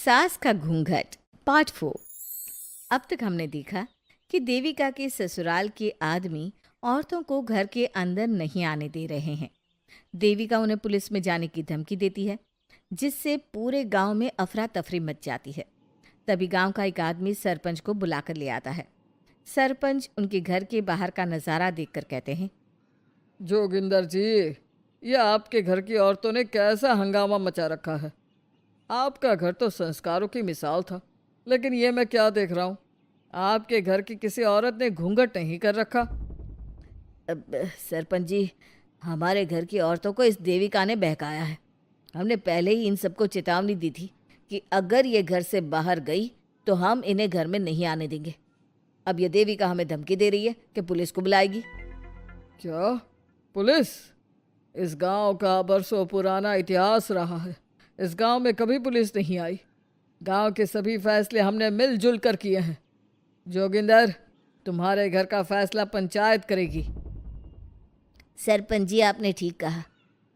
सास का घूंघट पार्ट 4। अब तक हमने देखा कि देविका के ससुराल के आदमी औरतों को घर के अंदर नहीं आने दे रहे हैं। देविका उन्हें पुलिस में जाने की धमकी देती है, जिससे पूरे गांव में अफरा तफरी मच जाती है। तभी गांव का एक आदमी सरपंच को बुलाकर ले आता है। सरपंच उनके घर के बाहर का नज़ारा देखकर कहते हैं, जोगिंदर जी, ये आपके घर की औरतों ने कैसा हंगामा मचा रखा है। आपका घर तो संस्कारों की मिसाल था, लेकिन ये मैं क्या देख रहा हूँ। आपके घर की किसी औरत ने घूंघट नहीं कर रखा। अब सरपंच जी, हमारे घर की औरतों को इस देविका ने बहकाया है। हमने पहले ही इन सबको चेतावनी दी थी कि अगर ये घर से बाहर गई तो हम इन्हें घर में नहीं आने देंगे। अब ये देविका हमें धमकी दे रही है कि पुलिस को बुलाएगी। क्या पुलिस? इस गांव का बरसों पुराना इतिहास रहा है। इस गांव में कभी पुलिस नहीं आई। गांव के सभी फैसले हमने मिलजुल कर किए हैं। जोगिंदर, तुम्हारे घर का फैसला पंचायत करेगी। सरपंच जी, आपने ठीक कहा।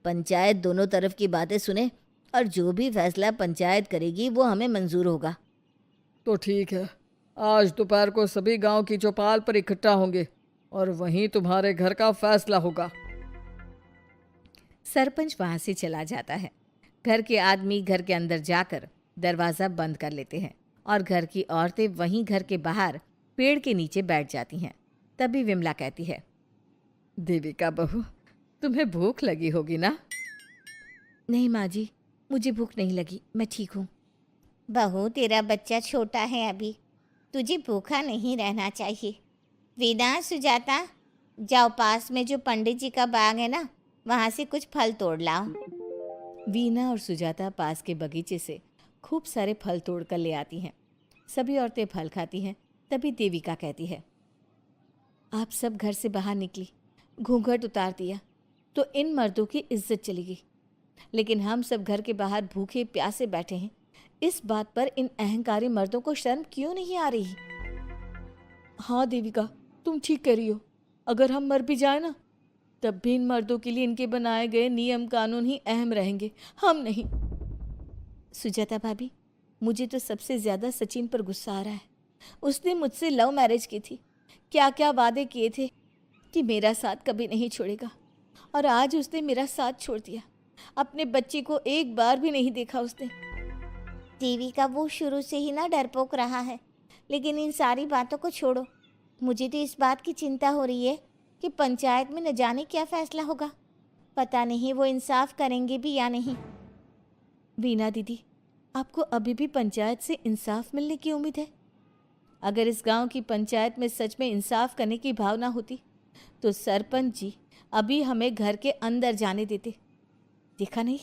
पंचायत दोनों तरफ की बातें सुने और जो भी फैसला पंचायत करेगी वो हमें मंजूर होगा। तो ठीक है, आज दोपहर को सभी गांव की चौपाल पर इकट्ठा होंगे और वहीं तुम्हारे घर का फैसला होगा। सरपंच वहां से चला जाता है। घर के आदमी घर के अंदर जाकर दरवाज़ा बंद कर लेते हैं और घर की औरतें वहीं घर के बाहर पेड़ के नीचे बैठ जाती हैं। तभी विमला कहती है, देविका बहू, तुम्हें भूख लगी होगी ना? नहीं माँ जी, मुझे भूख नहीं लगी, मैं ठीक हूँ। बहू, तेरा बच्चा छोटा है अभी, तुझे भूखा नहीं रहना चाहिए। वीना, सुजाता, जाओ पास में जो पंडित जी का बाग है ना, वहाँ से कुछ फल तोड़ लाओ। वीना और सुजाता पास के बगीचे से खूब सारे फल तोड़ कर ले आती हैं। सभी औरतें फल खाती हैं। तभी देविका कहती है, आप सब घर से बाहर निकली, घूंघट उतार दिया तो इन मर्दों की इज्जत चली गई, लेकिन हम सब घर के बाहर भूखे प्यासे बैठे हैं। इस बात पर इन अहंकारी मर्दों को शर्म क्यों नहीं आ रही? हाँ देविका, तुम ठीक कह रही हो। अगर हम मर भी जाए ना, तब भी इन मर्दों के लिए इनके बनाए गए नियम कानून ही अहम रहेंगे, हम नहीं। सुजाता भाभी, मुझे तो सबसे ज़्यादा सचिन पर गुस्सा आ रहा है। उसने मुझसे लव मैरिज की थी, क्या क्या वादे किए थे कि मेरा साथ कभी नहीं छोड़ेगा, और आज उसने मेरा साथ छोड़ दिया। अपने बच्चे को एक बार भी नहीं देखा उसने। देविका, वो शुरू से ही ना डरपोक रहा है, लेकिन इन सारी बातों को छोड़ो। मुझे तो इस बात की चिंता हो रही है कि पंचायत में न जाने क्या फैसला होगा। पता नहीं वो इंसाफ करेंगे भी या नहीं। वीना दीदी, आपको अभी भी पंचायत से इंसाफ मिलने की उम्मीद है? अगर इस गांव की पंचायत में सच में इंसाफ करने की भावना होती तो सरपंच जी अभी हमें घर के अंदर जाने देते। देखा नहीं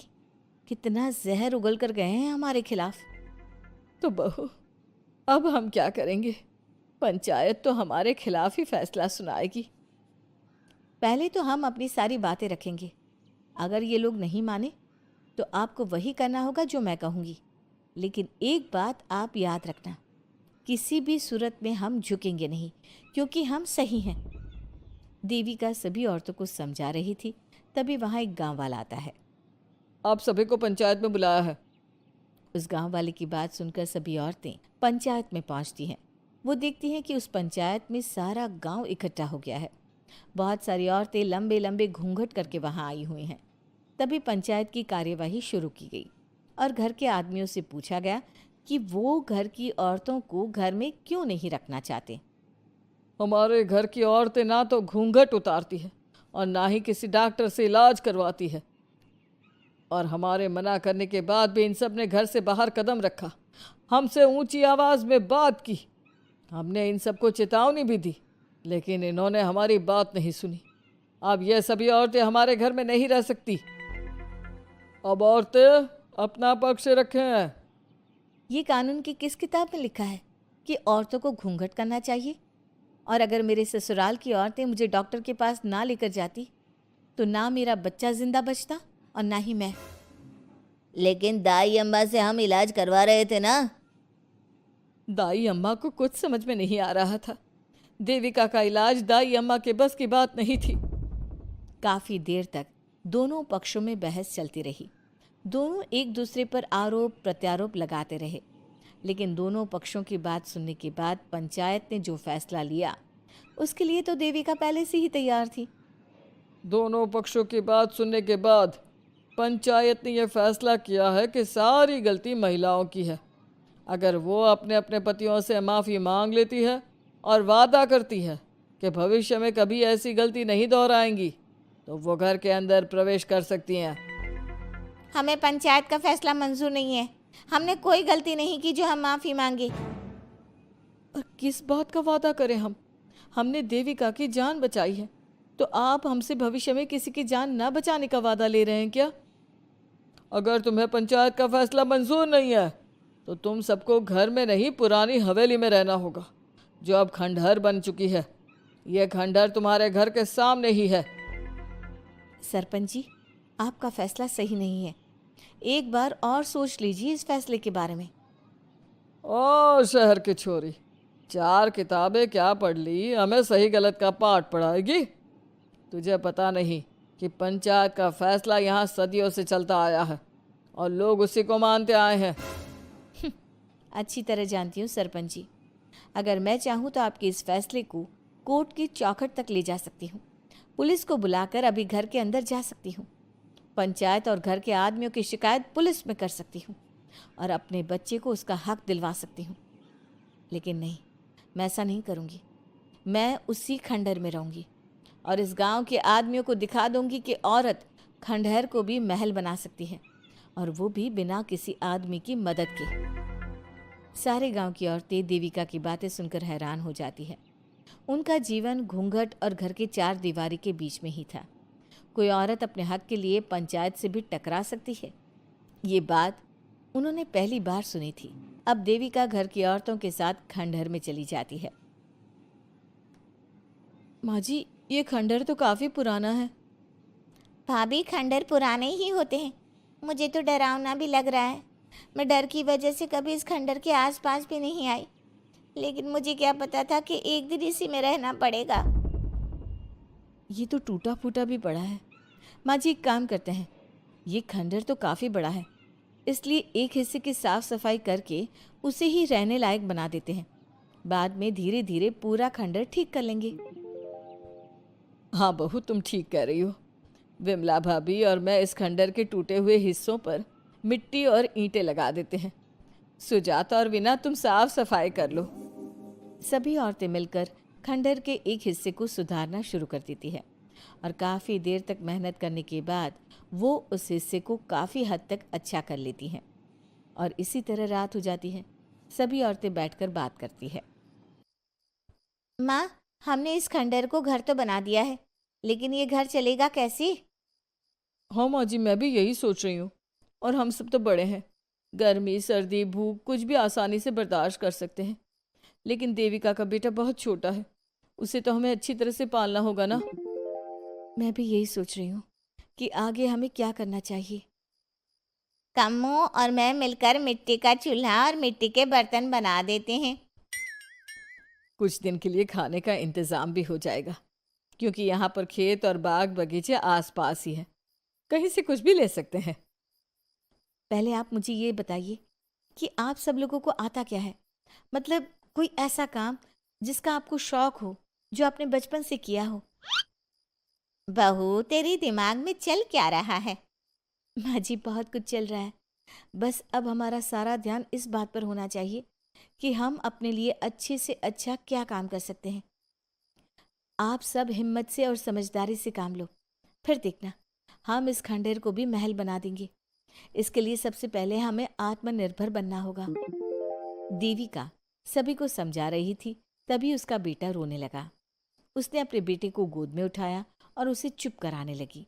कितना जहर उगल कर गए हैं हमारे खिलाफ। तो बहू, अब हम क्या करेंगे? पंचायत तो हमारे खिलाफ ही फैसला सुनाएगी। पहले तो हम अपनी सारी बातें रखेंगे। अगर ये लोग नहीं माने तो आपको वही करना होगा जो मैं कहूँगी। लेकिन एक बात आप याद रखना, किसी भी सूरत में हम झुकेंगे नहीं, क्योंकि हम सही हैं। देविका सभी औरतों को समझा रही थी। तभी वहाँ एक गांव वाला आता है। आप सभी को पंचायत में बुलाया है। उस गांव वाले की बात सुनकर सभी औरतें पंचायत में पहुंचती हैं। वो देखती हैं कि उस पंचायत में सारा गांव इकट्ठा हो गया है। बहुत सारी औरतें लंबे लंबे घूंघट करके वहां आई हुई हैं। तभी पंचायत की कार्यवाही शुरू की गई और घर के आदमियों से पूछा गया कि वो घर की औरतों को घर में क्यों नहीं रखना चाहते। हमारे घर की औरतें ना तो घूंघट उतारती है और ना ही किसी डॉक्टर से इलाज करवाती है, और हमारे मना करने के बाद भी इन सब ने घर से बाहर कदम रखा, हमसे ऊंची आवाज़ में बात की। हमने इन सबको चेतावनी भी दी, लेकिन इन्होंने हमारी बात नहीं सुनी। अब ये सभी औरतें हमारे घर में नहीं रह सकती। अब औरतें अपना पक्ष रखें। ये कानून की किस किताब में लिखा है कि औरतों को घूंघट करना चाहिए? और अगर मेरे ससुराल की औरतें मुझे डॉक्टर के पास ना लेकर जाती तो ना मेरा बच्चा जिंदा बचता और ना ही मैं। लेकिन दाई अम्मा से हम इलाज करवा रहे थे ना। दाई अम्मा को कुछ समझ में नहीं आ रहा था। देविका का इलाज दाई अम्मा के बस की बात नहीं थी। काफ़ी देर तक दोनों पक्षों में बहस चलती रही। दोनों एक दूसरे पर आरोप प्रत्यारोप लगाते रहे। लेकिन दोनों पक्षों की बात सुनने के बाद पंचायत ने जो फैसला लिया उसके लिए तो देविका पहले से ही तैयार थी। दोनों पक्षों की बात सुनने के बाद पंचायत ने यह फैसला किया है कि सारी गलती महिलाओं की है। अगर वो अपने अपने पतियों से माफ़ी मांग लेती है और वादा करती है कि भविष्य में कभी ऐसी गलती नहीं दोहराएंगी, तो वो घर के अंदर प्रवेश कर सकती हैं। हमें पंचायत का फैसला मंजूर नहीं है। हमने कोई गलती नहीं की जो हम माफ़ी मांगे। और किस बात का वादा करें हम? हमने देविका की जान बचाई है, तो आप हमसे भविष्य में किसी की जान न बचाने का वादा ले रहे हैं क्या? अगर तुम्हें पंचायत का फैसला मंजूर नहीं है तो तुम सबको घर में नहीं पुरानी हवेली में रहना होगा, जो अब खंडहर बन चुकी है। यह खंडहर तुम्हारे घर के सामने ही है। सरपंच जी, आपका फैसला सही नहीं है। एक बार और सोच लीजिए इस फैसले के बारे में। ओ शहर की छोरी, 4 किताबें क्या पढ़ ली, हमें सही गलत का पाठ पढ़ाएगी? तुझे पता नहीं कि पंचायत का फैसला यहाँ सदियों से चलता आया है और लोग उसी को मानते आए हैं। अच्छी तरह जानती हूँ सरपंच जी। अगर मैं चाहूँ तो आपके इस फैसले को कोर्ट की चौखट तक ले जा सकती हूँ। पुलिस को बुलाकर अभी घर के अंदर जा सकती हूँ। पंचायत और घर के आदमियों की शिकायत पुलिस में कर सकती हूँ और अपने बच्चे को उसका हक दिलवा सकती हूँ। लेकिन नहीं, मैं ऐसा नहीं करूँगी। मैं उसी खंडहर में रहूँगी और इस गांव के आदमियों को दिखा दूंगी कि औरत खंडहर को भी महल बना सकती है, और वो भी बिना किसी आदमी की मदद के। सारे गांव की औरतें देविका की बातें सुनकर हैरान हो जाती है। उनका जीवन घूंघट और घर के 4 दीवारी के बीच में ही था। कोई औरत अपने हक के लिए पंचायत से भी टकरा सकती है, ये बात उन्होंने पहली बार सुनी थी। अब देविका घर की औरतों के साथ खंडहर में चली जाती है। माँ जी, ये खंडहर तो काफ़ी पुराना है। भाभी, खंडहर पुराने ही होते हैं। मुझे तो डरावना भी लग रहा है। मैं डर की वजह से कभी इस खंडहर के आसपास भी नहीं आई, लेकिन मुझे क्या पता था कि एक दिन इसी में रहना पड़ेगा। ये तो टूटा फूटा भी पड़ा है। माँ जी, एक काम करते हैं, ये खंडहर तो काफ़ी बड़ा है, इसलिए एक हिस्से की साफ सफाई करके उसे ही रहने लायक बना देते हैं। बाद में धीरे धीरे पूरा खंडहर ठीक कर लेंगे। हाँ बहू, तुम ठीक कह रही हो। विमला भाभी और मैं इस खंडहर के टूटे हुए हिस्सों पर मिट्टी और ईंटें लगा देते हैं। सुजाता और विना, तुम साफ सफाई कर लो। सभी औरतें मिलकर खंडहर के एक हिस्से को सुधारना शुरू कर देती है और काफ़ी देर तक मेहनत करने के बाद वो उस हिस्से को काफ़ी हद तक अच्छा कर लेती हैं। और इसी तरह रात हो जाती है। सभी औरतें बैठकर बात करती है। माँ, हमने इस खंडहर को घर तो बना दिया है, लेकिन ये घर चलेगा कैसे? हाँ माँ जी, मैं भी यही सोच रही हूँ। और हम सब तो बड़े हैं, गर्मी सर्दी भूख कुछ भी आसानी से बर्दाश्त कर सकते हैं। लेकिन देविका का बेटा बहुत छोटा है, उसे तो हमें अच्छी तरह से पालना होगा ना। मैं भी यही सोच रही हूँ कि आगे हमें क्या करना चाहिए। कम्मू और मैं मिलकर मिट्टी का चूल्हा और मिट्टी के बर्तन बना देते हैं। कुछ दिन के लिए खाने का इंतज़ाम भी हो जाएगा, क्योंकि यहाँ पर खेत और बाग बगीचे आसपास ही हैं, कहीं से कुछ भी ले सकते हैं। पहले आप मुझे ये बताइए कि आप सब लोगों को आता क्या है? मतलब कोई ऐसा काम जिसका आपको शौक हो, जो आपने बचपन से किया हो। बहू, तेरे दिमाग में चल क्या रहा है? माँ जी, बहुत कुछ चल रहा है। बस अब हमारा सारा ध्यान इस बात पर होना चाहिए कि हम अपने लिए अच्छे से अच्छा क्या काम कर सकते हैं। आप सब हिम्मत से और समझदारी से काम लो, फिर देखना हम इस खंडहर को भी महल बना देंगे। इसके लिए सबसे पहले हमें आत्मनिर्भर बनना होगा। देविका सभी को समझा रही थी, तभी उसका बेटा रोने लगा। उसने अपने बेटे को गोद में उठाया और उसे चुप कराने लगी।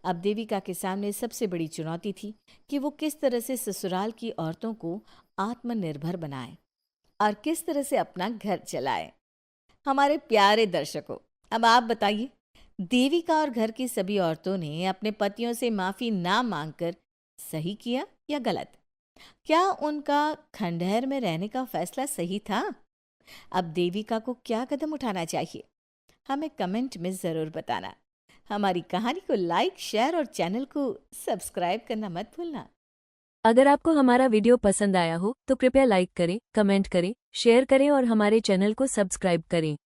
अब देविका के सामने सबसे बड़ी चुनौती थी कि वो किस तरह से ससुराल की औरतों को आत्मनिर्भर बनाए और किस तरह से अपना घर चलाए। हमारे प्यारे दर्शकों, अब आप बताइए, देविका और घर की सभी औरतों ने अपने पतियों से माफ़ी ना मांगकर सही किया या गलत? क्या उनका खंडहर में रहने का फैसला सही था? अब देविका को क्या कदम उठाना चाहिए, हमें कमेंट में ज़रूर बताना। हमारी कहानी को लाइक, शेयर और चैनल को सब्सक्राइब करना मत भूलना। अगर आपको हमारा वीडियो पसंद आया हो तो कृपया लाइक करें, कमेंट करें, शेयर करें और हमारे चैनल को सब्सक्राइब करें।